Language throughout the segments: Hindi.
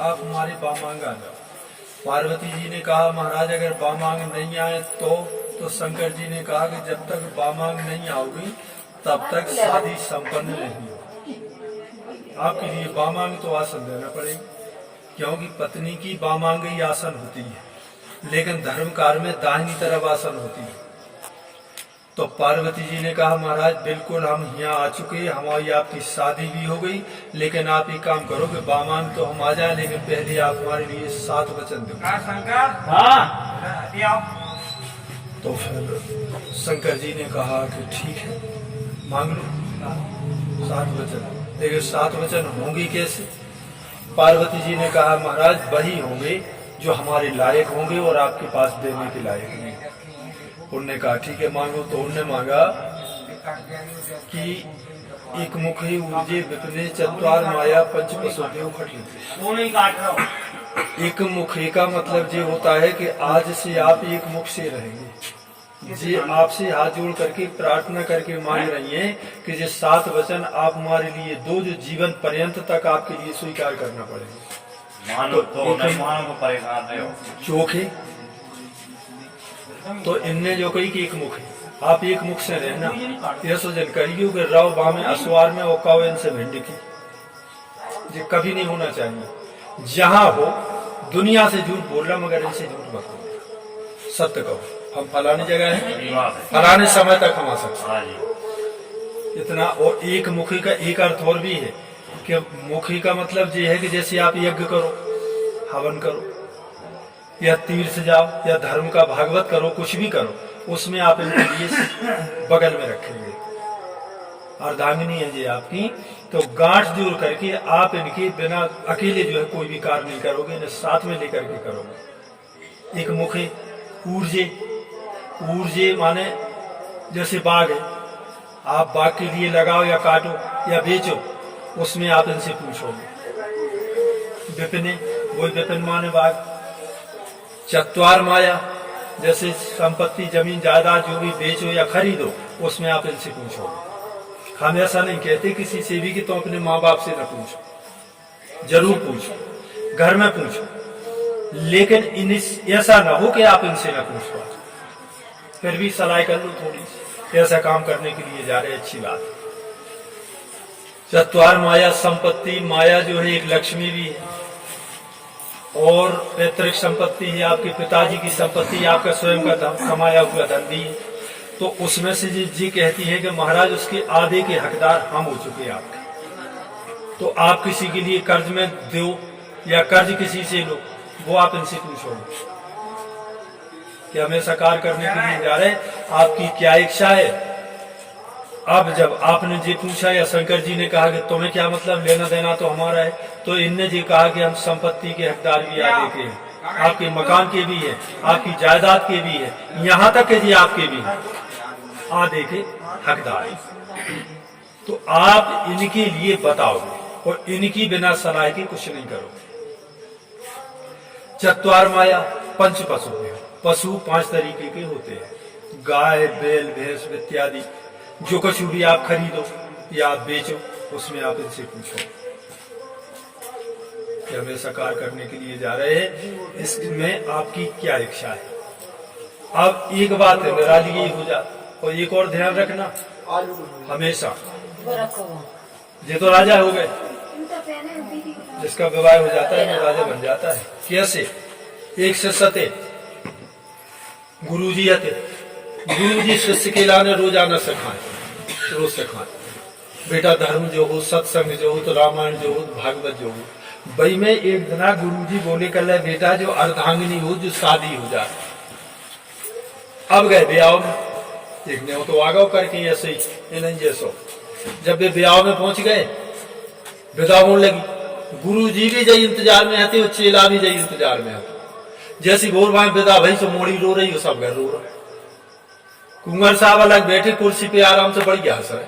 आप हमारे बामांग आ जाओ। पार्वती जी ने कहा महाराज अगर बामांग नहीं आए तो शंकर जी ने कहा कि जब तक बामांग नहीं आओगी तब तक शादी संपन्न नहीं होगी। आपके लिए बामांग तो आसन देना पड़ेगा, क्योंकि पत्नी की बामांग ही आसन होती है, लेकिन धर्म कार्य में दाहिनी तरफ आसन होती है। तो पार्वती जी ने कहा महाराज बिल्कुल हम यहाँ आ चुके, हमारी आपकी शादी भी हो गई, लेकिन आप एक काम करो कि बामांग तो हम आ जाए, लेकिन पहले आप हमारे लिए 7 वचन दो। तो फिर शंकर जी ने कहा कि ठीक है मांग लो 7 वचन, लेकिन 7 वचन होंगे कैसे? पार्वती जी ने कहा महाराज वही होंगे जो हमारे लायक होंगे और आपके पास देने के लायक नहीं। उन्होंने कहा ठीक है मांगो। तो उन्होंने मांगा कि एक मुखी ऊर्जे विपने चतुर माया पंच पशुदेव खट। एक मुखी का मतलब ये होता है कि आज से आप एक मुख से रहेंगे। जी आपसे हाथ जोड़ करके प्रार्थना करके मांग रही हैं कि ये 7 वचन आप हमारे लिए दो, जो जीवन पर्यंत तक आपके लिए स्वीकार करना पड़ेगा। मानो तो नहीं मानो तो परेशान नहीं हो। चोखे तो इनने जो कही कि एक मुख है, आप एक मुख से रहना। यह सोचन करियो कि राव बामे असवार में और काव इनसे भिंडी की, ये कभी नहीं होना चाहिए। जहां हो दुनिया से झूठ बोल रहा, मगर इनसे झूठ मत बोलो, सत्य कहो। हम फलानी जगह है, फलाने समय तक हम आ सकते इतना। और एक मुखी का एक अर्थ और भी है कि मुखी का मतलब ये है कि जैसे आप यज्ञ करो, हवन करो, या तीर्थ जाओ, या धर्म का भागवत करो, कुछ भी करो, उसमें आप इनके लिए बगल में रखेंगे। अर्धांगिनी है जी आपकी, तो गांठ जोड़ करके आप इनके बिना अकेले जो है कोई भी कार्य नहीं करोगे, इन्हें साथ में लेकर के करोगे। एक मुखे ऊर्जे, ऊर्जे माने जैसे बाग है, आप बाग के लिए लगाओ या काटो या बेचो, उसमें आप इनसे पूछोगे। विपिने, वही विपिन माने बाग। चत्वार माया, जैसे संपत्ति जमीन जायदाद जो भी बेचो या खरीदो, उसमें आप इनसे पूछोगे। हम ऐसा नहीं कहते किसी से भी कि तुम अपने माँ बाप से न पूछो, जरूर पूछो, घर में पूछो, लेकिन ऐसा ना हो कि आप इनसे न पूछ पाओ। फिर भी सलाह कर लो थोड़ी सी, ऐसा काम करने के लिए जा रहे, अच्छी बात है। चत्वार माया, संपत्ति माया जो है एक लक्ष्मी भी है, और पैतृक संपत्ति है, आपके पिताजी की संपत्ति, आपका स्वयं का धन, कमाया हुआ धन भी है। तो उसमें से जी कहती है कि महाराज उसके आधे के हकदार हम हो चुके हैं आपके। तो आप किसी के लिए कर्ज में दो या कर्ज किसी से लो, वो आप इनसे पूछोगे कि हमें साकार करने के लिए जा रहे, आपकी क्या इच्छा है। अब जब आपने जी पूछा या शंकर जी ने कहा कि तुम्हें क्या मतलब, लेना देना तो हमारा है, तो इनने जी कहा कि हम संपत्ति के हकदार भी आगे के हैं, आपके मकान के भी है, आपकी जायदाद के भी है, यहाँ तक कि जी आपके भी है, आधे के हकदार। तो आप इनके लिए बताओगे और इनकी बिना सलाह के कुछ नहीं करोगे। चत्वार माया, पंच पशु, पशु 5 तरीके के होते हैं, गाय बैल भैंस इत्यादि। जो कुछ भी आप खरीदो या आप बेचो, उसमें आप इनसे पूछो कि हमें साकार करने के लिए जा रहे हैं, इसमें आपकी क्या इच्छा है। अब एक बात है, निराली ये हो जा, और एक और ध्यान रखना हमेशा, ये तो राजा हो गए, जिसका विवाह हो जाता है वो राजा बन जाता है। कैसे? एक शिष्य थे, गुरुजी थे, गुरुजी शिष्य के लाने रोजाना सिखाए, रोज सिखाए, बेटा धर्म जो हो, सत्संग जो हो, तो रामायण जो हो, भागवत जो हो। भाई में एक दिन गुरुजी बोले कर बेटा जो अर्धांगिनी हो, जो शादी हो जाए। अब गए ब्याह में, देखने हो तो आगाव करके ऐसे ही नहीं जैसो। जब वे ब्याह में पहुंच गए, विदा होने लगी, गुरुजी भी जय इंतजार में आते, चेला भी जय इंतजार में आते। जैसी भोर भाई विदा भाई तो मोड़ी रो रही हो, सब घर रो रहा। कुंवर साहब अलग बैठे कुर्सी पे आराम से, बढ़िया हंस रहे,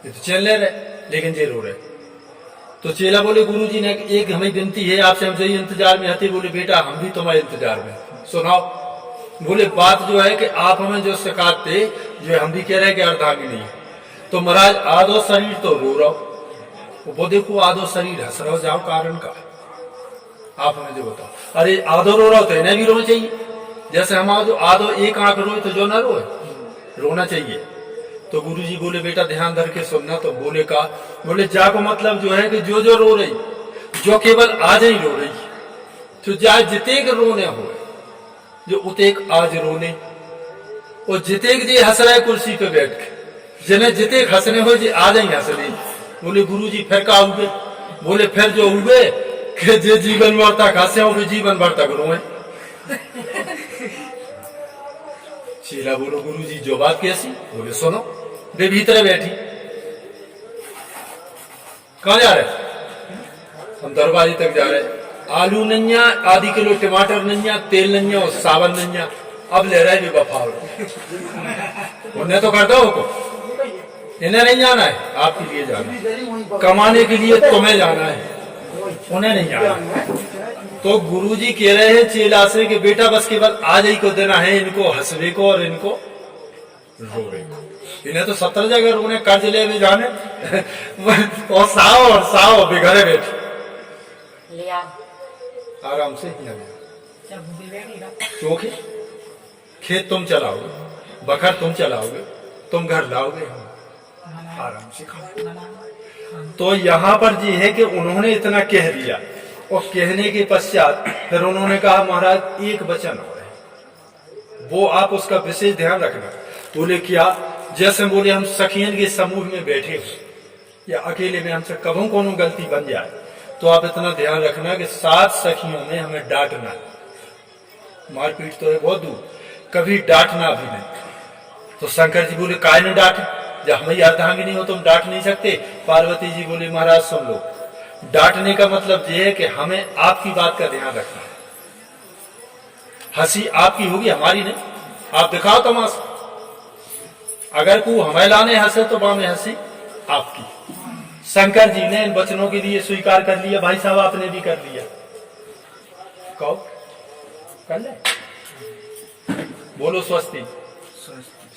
ये तो चल रहे, लेकिन ये रो रहे। तो चेला बोले गुरुजी ने एक हमें विनती है आपसे, हम जय इंतजार में आते। बोले बेटा हम भी तुम्हारे इंतजार में, सुनाओ। बोले बात जो है कि आप हमें जो सिखाते, जो हम भी कह रहे हैं कि अर्धांगिनी है, तो महाराज आधो शरीर तो रो रहा, वो देखो आधो शरीर हंस रहो जाओ कारण का, आप हमें जो बताओ। अरे आधो रो रहा हो तो इन्हें भी रोना चाहिए, जैसे हम आधो एक आंख रोए तो जो ना रोए, रोना चाहिए। तो गुरुजी बोले बेटा ध्यान धर के सुनना। तो बोले जा को मतलब जो है कि जो रो रही, जो केवल आज ही रो रही, तो जा जितेक रोने हो, जो उतेक आज रोने, और जितेक जी हंस रहे कुर्सी पे बैठ के, जिन्हें जितेक हंसने हो जी आज ही हंस रही। बोले गुरुजी फिर का हुए? बोले फिर जो हुए कि जे जीवन भर तक हंसे हो जीवन भर तक रोए। चेला बोलो गुरुजी जो बात कैसी? बोले सुनो। वे भीतर बैठी, कहा जा रहे? हम दरबारी तक जा रहे। आलू नन्या, आधी किलो टमाटर नन्या, तेल नन्या और सावन नन्या। अब ले रहे भी बफाव, उन्हें तो कर दो को, इन्हें नहीं जाना है, आपके लिए जाना है, कमाने के लिए तुम्हें जाना है, उन्हें नहीं जाना। तो गुरुजी कह रहे हैं चेला से कि बेटा बस केवल आज ही को देना है इनको हंसवे को और इनको रोने को। इन्हें तो 70 जगह रोने कर्ज ले भी जाने और साओ बेघरे बैठे लिया आराम से क्योंकि खेत तुम चलाओगे, बखर तुम चलाओगे, तुम घर लाओगे, आराम से खाओ। तो यहाँ पर जी है कि उन्होंने इतना कह दिया, और कहने के पश्चात फिर उन्होंने कहा महाराज एक वचन और है, वो आप उसका विशेष ध्यान रखना। बोले क्या? जैसे बोले हम सखियन के समूह में बैठे हो या अकेले में हमसे कभी कोनो गलती बन जाए तो आप इतना ध्यान रखना कि 7 सखियों में हमें डांटना है, मारपीट तो है बहुत दूर, कभी डांटना भी नहीं। तो शंकर जी बोले काय न डांटे, जब हमें अर्धांगिनी हो तुम डांट नहीं सकते। पार्वती जी बोले महाराज सुन लो, डांटने का मतलब यह है कि हमें आपकी बात का ध्यान रखना है, हंसी आपकी होगी हमारी नहीं, आप दिखाओ तमाशा। अगर को हमें लाने हंसे तो वहां में हंसी आपकी। शंकर जी ने इन वचनों के लिए स्वीकार कर लिया, भाई साहब आपने भी कर लिया, कहो कर ले, बोलो स्वस्ति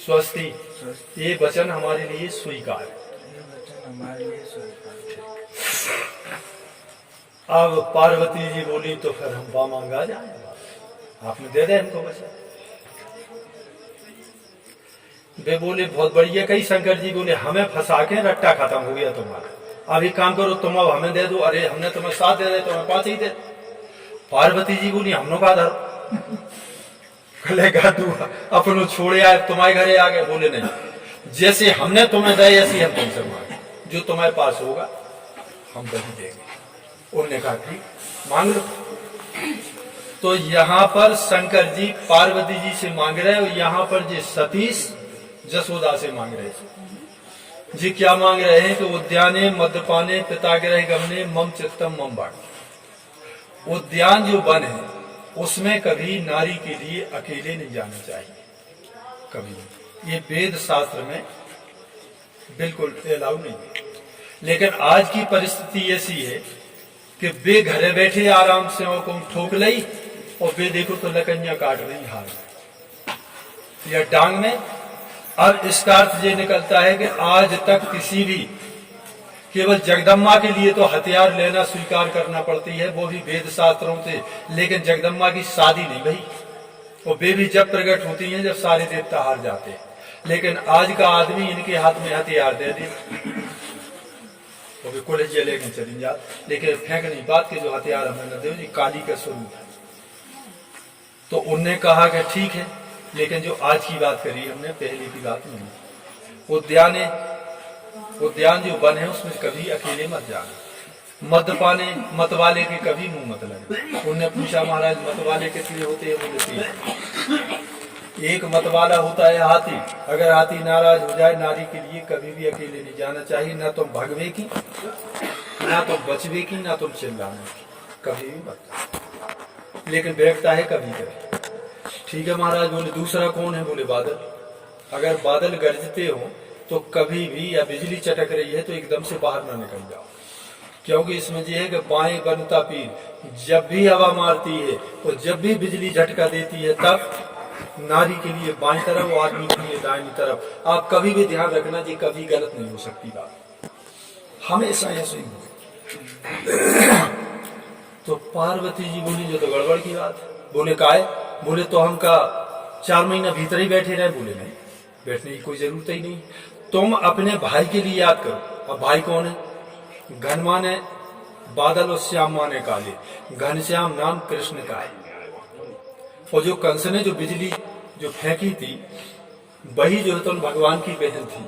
स्वस्ति, ये वचन हमारे लिए स्वीकार है। अब पार्वती जी बोली तो फिर हम बा मांगा जाए, आपने दे दे हमको वचन। वे बोले बहुत बढ़िया। कई शंकर जी बोले हमें फंसा के रट्टा खत्म हो गया तुम्हारा, अब एक काम करो तुम अब हमें दे दो। अरे हमने तुम्हें 7 दे दे, तुम्हें 5 ही दे। पार्वती जी बोली हम लोग का धरो, कलेगा तू अपनो छोड़े आए तुम्हारे घरे आ गए। बोले नहीं, जैसे हमने तुम्हें दे ऐसी हम तुमसे मांगे, जो तुम्हारे पास होगा हम वही देंगे। उन्होंने कहा ठीक मांग लो। तो यहाँ पर शंकर जी पार्वती जी से मांग रहे और यहाँ पर जी सतीश जसोदा से मांग रहे जी। क्या मांग रहे हैं कि उद्याने मद्यपाने पिताग्रह गमने मम चित्तम मम बाण। उद्यान जो वन है उसमें कभी नारी के लिए अकेले नहीं जाना चाहिए, कभी। ये वेद शास्त्र में बिल्कुल अलाउ नहीं है। लेकिन आज की परिस्थिति ऐसी है कि वे घरे बैठे आराम से को ठोक ली और वे देखो तो लकड़ियां काट रही हाथ में या डांग में। अब इसका अर्थ ये निकलता है कि आज तक किसी भी, केवल जगदम्बा के लिए तो हथियार लेना स्वीकार करना पड़ती है, वो भी वेद शास्त्रों से, लेकिन जगदम्बा की शादी नहीं भाई। और वे भी जब प्रकट होती हैं जब सारे देवता हार जाते हैं। लेकिन आज का आदमी इनके हाथ में हथियार दे दे वो भी कॉलेज लेकर चली जात, लेकिन फेंक नहीं बात के जो हथियार हमें न दे जी काली का स्वरूप है। तो उनने कहा कि ठीक है, लेकिन जो आज की बात करी हमने पहले की बात नहीं। उद्यान जो वन है उसमें कभी अकेले मत जाना। मद्यपाने मतवाले के कभी मुंह मत लगे। उन्होंने पूछा महाराज मतवाले कितने होते हैं? बोले एक मतवाला होता है हाथी। अगर हाथी नाराज हो जाए नारी के लिए कभी भी अकेले नहीं जाना चाहिए, ना तुम भगवे की, ना तुम बचवे की, ना तुम चिल्लाने की, कभी भी मत। लेकिन बैठता है कभी कभी। ठीक है महाराज। बोले दूसरा कौन है? बोले बादल। अगर बादल गरजते हो तो कभी भी, या बिजली चटक रही है तो एकदम से बाहर ना निकल जाओ, क्योंकि इसमें यह है कि बाएं बनता पीर, जब भी हवा मारती है और जब भी बिजली झटका देती है तब नारी के लिए बाएं तरफ और आदमी के लिए दाहिनी तरफ। आप कभी भी ध्यान रखना जी, कभी गलत नहीं हो सकती बात। हमेशा ऐसे ही हुए। तो पार्वती जी बोली जो तो गड़बड़ की बात है। बोले काहे? बोले तो हम का 4 महीना भीतर ही बैठे रहे। बोले नहीं, बैठने की कोई जरूरत ही नहीं, तुम अपने भाई के लिए याद करो। अब भाई कौन है? घन माने बादल और श्याम माने काले, घनश्याम नाम कृष्ण का है। और जो कंस ने जो बिजली जो फेंकी थी वही जो है तो भगवान की बहन थी,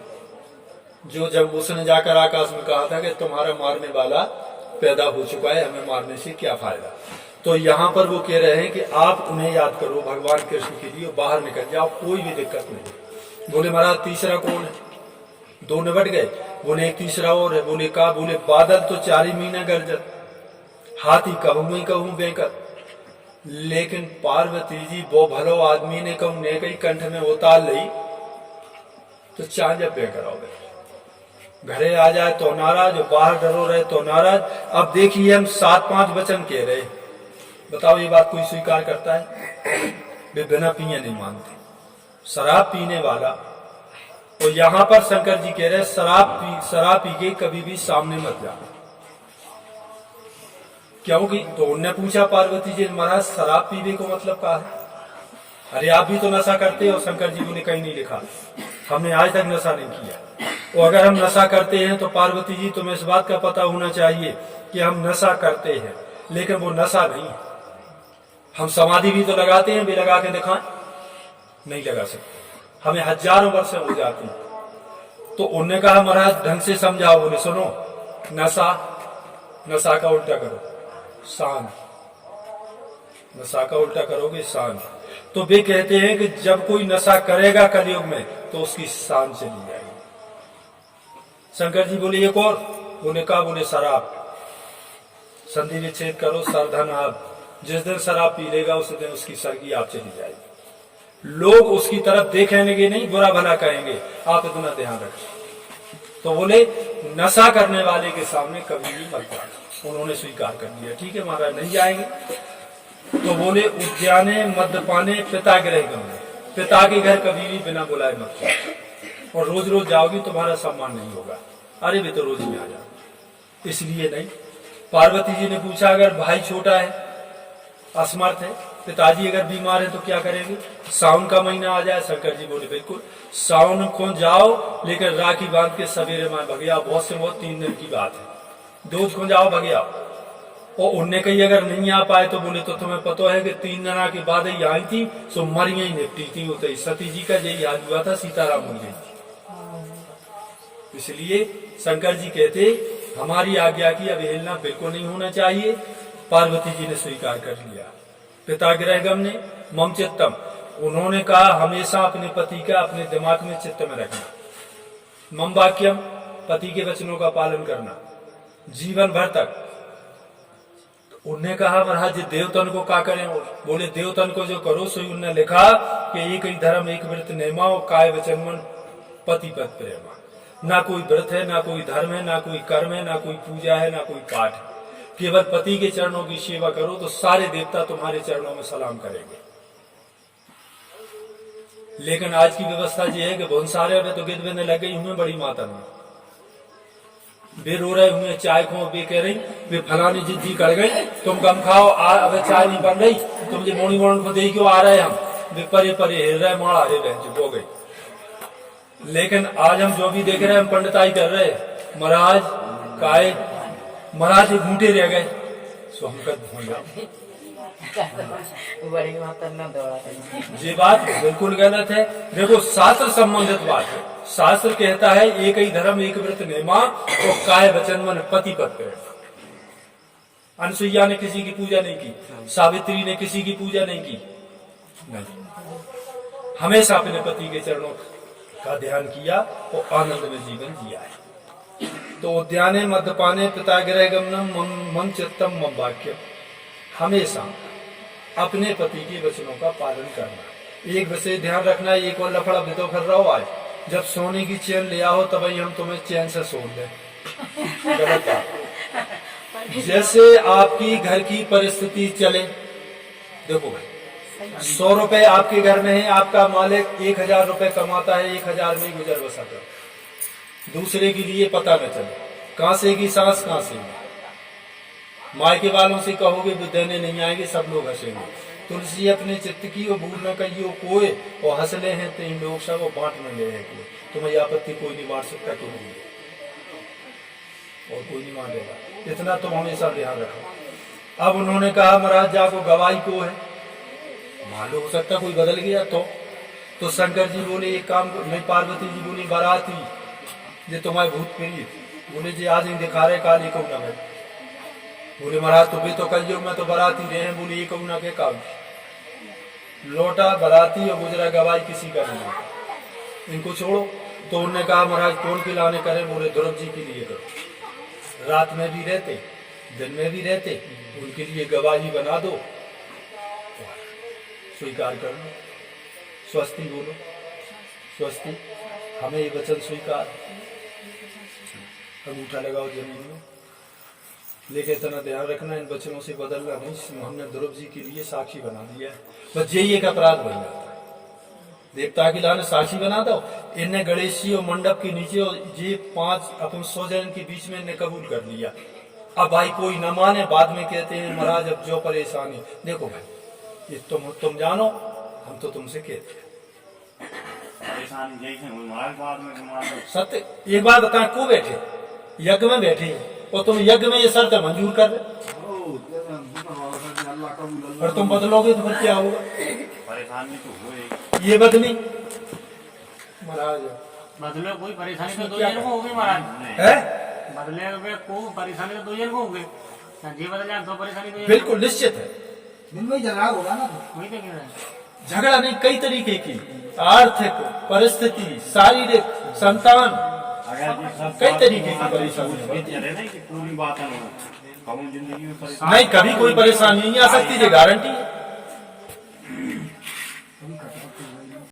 जो जब उसने जाकर आकाश में कहा था कि तुम्हारा मारने वाला पैदा हो चुका है, हमें मारने से क्या फायदा। तो यहाँ पर वो कह रहे हैं कि आप उन्हें याद करो भगवान कृष्ण के लिए, बाहर निकल जाओ, कोई भी दिक्कत नहीं। बोले महाराज तीसरा कौन है? 2 निबट गए। बोले एक तीसरा और है। बोले का? बोले बादल तो 4 ही महीना गरजत, हाथी कहूं में कहूं बेकर। लेकिन पार्वती जी वो भलो आदमी ने कहूं ने कई कंठ में उतार ली तो चांद जब बेकर हो गए। घरे आ जाए तो नाराज, बाहर डरो रहे तो नाराज। अब देखिए हम 7-5 वचन कह रहे, बताओ ये बात कोई स्वीकार करता है? वे बिना पिए नहीं मानते। शराब पीने वाला, और यहाँ पर शंकर जी कह रहे शराब पी के कभी भी सामने मत जाओ। क्योंकि तो उन्होंने पूछा पार्वती जी महाराज शराब पीने को मतलब क्या है? अरे आप भी तो नशा करते हो। शंकर जी ने कहीं नहीं लिखा, हमने आज तक नशा नहीं किया। और अगर हम नशा करते हैं तो पार्वती जी तुम्हें इस बात का पता होना चाहिए कि हम नशा करते हैं, लेकिन वो नशा नहीं है। हम समाधि भी तो लगाते हैं, भी लगा के दिखाएं? नहीं लगा सकते, हमें हजारों वर्ष हो जाती। तो उन्होंने कहा महाराज ढंग से समझाओ। बोले सुनो, नशा का उल्टा करो शांत, नशा का उल्टा करोगे शांत। तो वे कहते हैं कि जब कोई नशा करेगा कलयुग में तो उसकी शान चली जाएगी। शंकर जी बोले एक और। बोले का? बोले शराब। संधि विच्छेद करो सरधन आप, जिस दिन शराब पी लेगा उस दिन उसकी सरगी आप चली जाएगी। लोग उसकी तरफ देखेंगे नहीं, बुरा भला कहेंगे, आप इतना ध्यान रखें। तो बोले नशा करने वाले के सामने कभी भी मत जाना। उन्होंने स्वीकार कर लिया, ठीक है महाराज नहीं जाएंगे। तो बोले उद्याने मद्यपाने पिता गृह गमने, पिता के घर कभी भी बिना बुलाए मत जाओ। और रोज रोज जाओगी तुम्हारा सम्मान नहीं होगा। अरे वे तो रोज ही आ जाओ, इसलिए नहीं। पार्वती जी ने पूछा अगर भाई छोटा है, असमर्थ है, पिताजी अगर बीमार है तो क्या करेंगे? सावन का महीना आ जाए। शंकर जी बोले बिल्कुल सावन को जाओ, लेकिन राखी बांध के सवेरे में भगया, बहुत से बहुत 3 दिन की बात है, दूध को जाओ भगया। और उनने कही अगर नहीं आ पाए तो बोले तो तुम्हें पता है कि 3 दिन के बाद ही आई थी, सो मरिया ही निपटी थी। होते ही सती जी का यही याद हुआ था, सीताराम मर गई थी। इसलिए शंकर जी कहते हमारी आज्ञा की अवहेलना बिल्कुल नहीं होना चाहिए। पार्वती जी ने स्वीकार कर लिया। पिता गृहगम ने मम चित्तम, उन्होंने कहा हमेशा अपने पति का अपने दिमाग में चित्त में रखना। मम वाक्यम, पति के वचनों का पालन करना जीवन भर तक। उन्होंने कहा महाराज देवतन को क्या करें? बोले देवतन को जो करो सो उन्होंने लिखा कि एक ही धर्म एक व्रत नेमा और काय वचन मन पति पद प्रेमा। ना कोई व्रत है, ना कोई धर्म है, ना कोई कर्म है, ना कोई पूजा है, ना कोई पाठ है। केवल पति के चरणों की सेवा करो तो सारे देवता तुम्हारे चरणों में सलाम करेंगे। लेकिन आज की व्यवस्था ये है कि बहुत सारे में तो गिद बिंदे लग गई हुए बड़ी माता में, वे रो रहे हुए चाय को, वे कह रही वे फलानी जिद्दी कर गई, तुम कम खाओ, अब चाय नहीं बन रही, तुम जो मोड़ी मोड़ को दे क्यों आ रहे हम, वे परे परे हिल रहे माड़ा रे बहन हो गई। लेकिन आज हम जो भी देख रहे हैं हम पंडिताई कर रहे, महाराज काय महाराज एक घूंटे रह गए, सो हम कर ये बात बिल्कुल गलत है। देखो शास्त्र संबंधित बात है, शास्त्र कहता है एक ही धर्म एक व्रत नेमा और काय वचन मन पति पद प्रेम। अनसुईया ने किसी की पूजा नहीं की, सावित्री ने किसी की पूजा नहीं की, नहीं, हमेशा अपने पति के चरणों का ध्यान किया और आनंद में जीवन जिया है। तो उद्याने मद्यपाने पिता गृह गमनम मम चित्तम मम वाक्य, हमेशा अपने पति के वचनों का पालन करना। एक विषय ध्यान रखना, एक और लफड़ा भितो कर रहा हो आज, जब सोने की चैन ले आओ तब ही हम तुम्हें चैन से सोन दें, गलत बात। जैसे आपकी घर की परिस्थिति चले, देखो भाई 100 रुपए आपके घर में है, आपका मालिक 1000 रुपए कमाता है, 1000 में गुजर बसर कर, दूसरे के लिए पता न चले, कांसे की सांस कांसेगी, माय के बालों से कहोगे वो देने नहीं आएंगे, सब लोग हंसेंगे। तुलसी अपने चित्त की वो भूल न कहियो कोय, और हंसले हैं तीन लोग सब वो बांट न ले हैं कोई। तुम्हें आपत्ति कोई नहीं बांट सकता, तुम नहीं और कोई नहीं बांटेगा, इतना तुम हमेशा ध्यान रखो। अब उन्होंने कहा महाराज जाको गवाही को है, मालूम हो सकता कोई बदल गया तो शंकर जी बोले एक काम नहीं, पार्वती जी बोली बाराती ये तुम्हारे भूत प्रिय, बोले जी आज ही दिखा रहे काली कहू ना भाई। बोले महाराज तो भी तो कल मैं तो बाराती रहे हैं, बोले ये कहू ना के काम लौटा बाराती और गुजरा गवाही किसी का नहीं, इनको छोड़ो। तो उन्होंने कहा महाराज कौन के लाने करे, बोले ध्रुव जी के लिए करो, रात में भी रहते दिन में भी रहते, उनके लिए गवाही बना दो, स्वीकार कर लो, स्वस्ति बोलो, स्वस्ति हमें ये वचन स्वीकार। अंगूठा लगाओ जमीन में, लेकिन इतना ध्यान रखना इन वचनों से बदलना नहीं। हमने ध्रुव जी के लिए साक्षी बना दिया है, बस यही एक अपराध बन जाता है, देवता की लाने साक्षी बना दो। इनने गणेश जी और मंडप के नीचे और ये 5 अपन 100 जन के बीच में इन्हें कबूल कर लिया। अब भाई कोई न माने, बाद में कहते हैं महाराज अब जो परेशानी, देखो भाई ये तुम जानो, हम तो तुमसे कहते हैं परेशानी जैसे हुई महाराज बाद में सत्य। एक बात बताएं, को बैठे यज्ञ में बैठे और तुम यज्ञ में ये शर्त मंजूर कर रहे और तुम बदलोगे तो फिर क्या होगा? परेशानी तो हुई, ये बदली महाराज बदले कोई परेशानी तो दो जन को होगी महाराज, है बदले में को परेशानी तो दो जन को होगी, जी बदल जाए तो परेशानी तो बिल्कुल निश्चित है। दिन में झगड़ा होगा ना, वही तो कह रहे हैं। झगड़ा नहीं, कई तरीके की आर्थिक परिस्थिति, शारीरिक, संतान, अगर जी सब कई तरीके की परेशानी चले नहीं कि पूरी बात है कौन जिंदगी में परेशान नहीं, कभी कोई परेशानी नहीं आ सकती, ये गारंटी है।